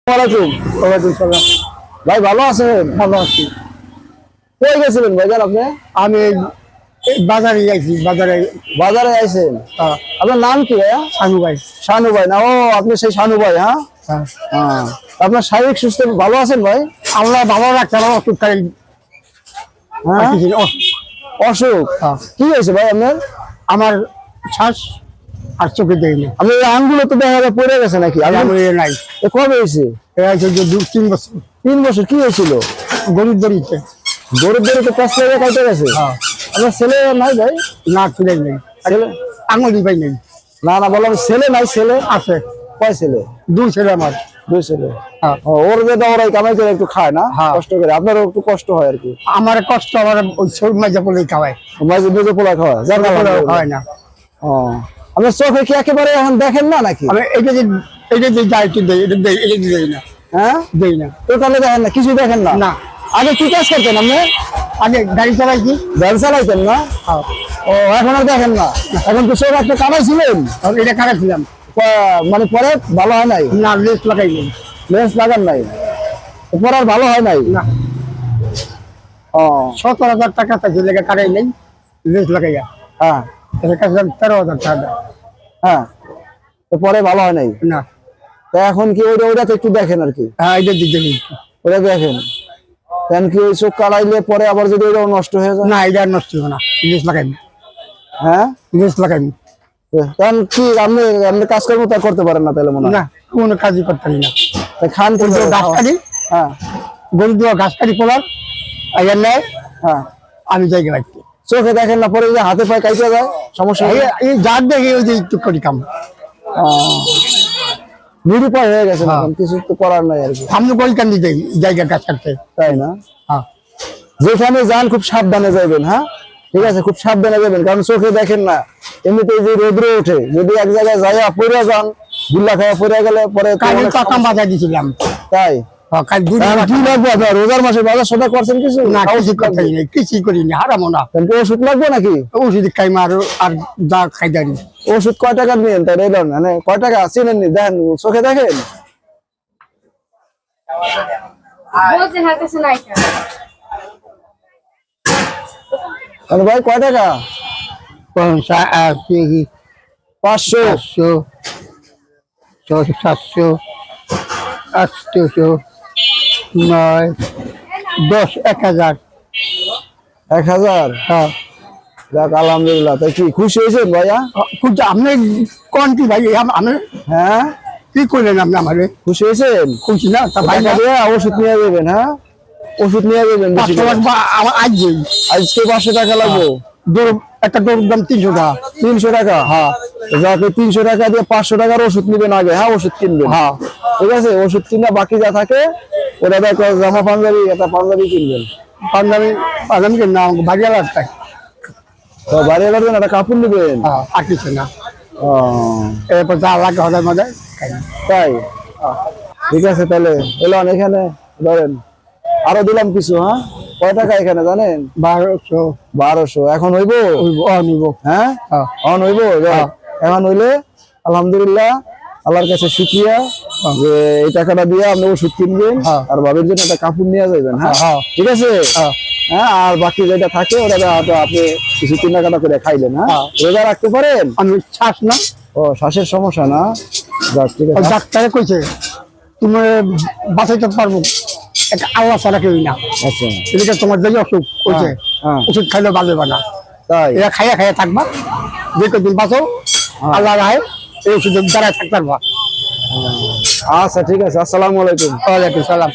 ওয়ালাইকুম সালাম। ভাই ভালো আছেন? ভালো আছি। কই গেছিলেন ভাইজান আপনি? আমি এই বাজারে যাইছি, বাজারে আইছেন? আপনার নাম কি ভাইয়া? শানু ভাই। শানু ভাই না? ও আপনি সেই শানু ভাই? হ্যাঁ হ্যাঁ। আপনার শারীরিক সুস্থ ভালো আছেন ভাই? আল্লাহ ভালো রাখছে, আমার অসুখ খাই। হ্যাঁ অসুখ কি হয়েছে ভাই আপনার? আমার শ্বাস আর চোখে দেয় না। আপনার আঙ্গুলে তো দেখা যায় পড়ে গেছে নাকি? আঙুল নাই। কবে হয়েছে? 3 বছর। 3 বছর? কি হয়েছিল? গরিব দরিদ্র। গরিব দরিদ্র কষ্ট হয়ে কাটে গেছে? আপনার ছেলে নাই ভাই? না, ছেলে নেই। ছেলে আঙুলি ভাই নেই। না না বললাম ছেলে নাই। ছেলে আছে। কয় ছেলে? 2 ছেলে আমার। 2 ছেলে। হ্যাঁ। ওর বেদা ওরাই কামাই করে একটু খায় না, কষ্ট করে। আপনারও একটু কষ্ট হয় আর কি। আমার কষ্ট, আমার ওই সব মাজা পড়ে খাওয়ায়। মাঝে মেজে পোলা খাওয়া খাওয়ায় না। আপনার চোখে কি একেবারে এখন দেখেন না নাকি? আমি এটা যে যাই একটু দেই, এটা দেই না। হ্যাঁ দেই না। টোটালে দেখেন না, কিছু দেখেন না? না। আগে কি কাজ করতেন আপনি? আগে গাড়ি চালাইছি। গাড়ি চালাইতেন না? ও এখন আর দেখেন না? এখন তো চোখ একটা কামাইছিলেন? এটা খারাপছিলাম, মানে পরে ভালো হয় নাই? না, লেস লাগাই নেই। লেন্স লাগান নাই? পরে আর ভালো হয় নাই? না। ও 17,000 টাকা চাইছি, লেগে কাটাই নেই, লেস লাগাইয়া। হ্যাঁ এর কাছে 13,000 টাকা। হ্যাঁ। তো পরে ভালো হয় নাই? না। তো এখন কি ওইটা তো একটু দেখেন আর কি? হ্যাঁ, এটা দিক দেখি। ওটা দেখেন। কেন কি ওই চোখ কাটাইলে পরে আবার যদি ওইটাও নষ্ট হয়ে যায়? না, এটা আর নষ্ট হবে না, লেস লাগাইনি। হ্যাঁ লেস লাগাইনি। কারণ কি আপনি কাজকর্ম তা করতে পারেন না তাহলে মনে হয়? না, কোনো কাজই করতাম না। খান কি ঘাস কাটি। হ্যাঁ। গরু দিয়ে ঘাস কাটি পোলার আইয়ার নেয়। হ্যাঁ। আমি জায়গা রাখছি। চোখে দেখেন না, পরে যে হাতে পায়ে কাইতে যায় সমস্যা? এই যার দেখি ওই যে একটু করি কাম। নিরুপায় হয়ে গেছে, কিছু তো করার নাই আর কি। সামনে বলকান দিতে জায়গা গাছ কাটতে, তাই না? হ্যাঁ। যেখানে যান খুব সাবধানে যাবেন। হ্যাঁ ঠিক আছে, খুব সাবধানে যাবেন, কারণ চোখে দেখেন না। এমনিতে যে রোদ্র ওঠে, যদি এক জায়গায় যাইয়া পড়ে যান, গুল্লা খাওয়া পড়ে গেলে পরে কাকাম বাজার দিয়েছিলাম। তাই রোজার মাসে বাজার সদা করছেন কিছু? না, কিছু কথাই নেই, কিছুই করিনি, হারামো না। ওষুধ লাগবে নাকি? ওষুধ খাই মার আর যা খাই দাঁড়ি। ওষুধ কয় টাকা নিয়েন? তাই এলেন মানে কয় টাকা চিনেন নি? দেখেন চোখে দেখেন। ভাই কয় টাকা? 500, 500, 700, 800, 9, 10, 1000। 1000? হ্যাঁ। যাক আলহামদুলিল্লাহ। তাই কি খুশি হয়েছেন ভাইয়া? আপনি কোন কি ভাই? আমি হ্যাঁ কি করলেন আপনি? আমারে খুশি হয়েছেন? খুশি না তা ভাই? ওষুধ নিয়ে যাবেন। হ্যাঁ ওষুধ নিয়ে যাবেন। আজকে 500 টাকা লাগবে। একটা দৌড় দাম 300 টাকা। 300 টাকা? হ্যাঁ। যাকে 300 টাকা দিয়ে 500 টাকার ওষুধ নিবেন আগে। হ্যাঁ ওষুধ কিনবেন। হ্যাঁ ঠিক আছে, ওষুধ কিনা বাকি যা থাকে ওটা একটা জামা পাঞ্জাবি, একটা পাঞ্জাবি কিনবেন। পাঞ্জাবি না, বাড়িয়াল একটা বাড়িওয়ালার জন্য একটা কাপড় নিবেন। আর কিছু না। এরপর যা লাগে হঠাৎ মধ্যে তাই? ঠিক আছে, তাহলে এলাম এখানে ধরেন আরো দিলাম কিছু। হ্যাঁ কয় টাকা এখানে জানেন? 1200। 1200 এখন হইব? নিব। হ্যাঁ এখন হইব? এখন হইলে আলহামদুলিল্লাহ, আল্লাহর কাছে শুকরিয়া যে এই টাকাটা দিয়ে আপনি ওষুধ কিনবেন আর ভাবির জন্য একটা কাপড় নিয়ে যাবেন। হ্যাঁ ঠিক আছে। হ্যাঁ আর বাকি যেটা থাকে ওটা আপনি কিছু কেনাকাটা করে খাইবেন। হ্যাঁ রোজা রাখতে পারেন? আমি শ্বাস না। ও শ্বাসের সমস্যা না? যাক ঠিক আছে। ডাক্তারে কইছে তুমি বাঁচাইতে পারবো, একটা আল্লাহ ছাড়া কেউই না। আচ্ছা এদিকে তোমার যে অসুখ কইছে ওষুধ খাইলে ভালো হবে না। তাই? এরা খাইয়া থাকবা, যে কদিন বাঁচো আল্লাহ রায় এই ওষুধের দ্বারাই থাকতে পারবা। আচ্ছা ঠিক আছে, আসসালামু আলাইকুম। ওয়ালাইকুম সালাম।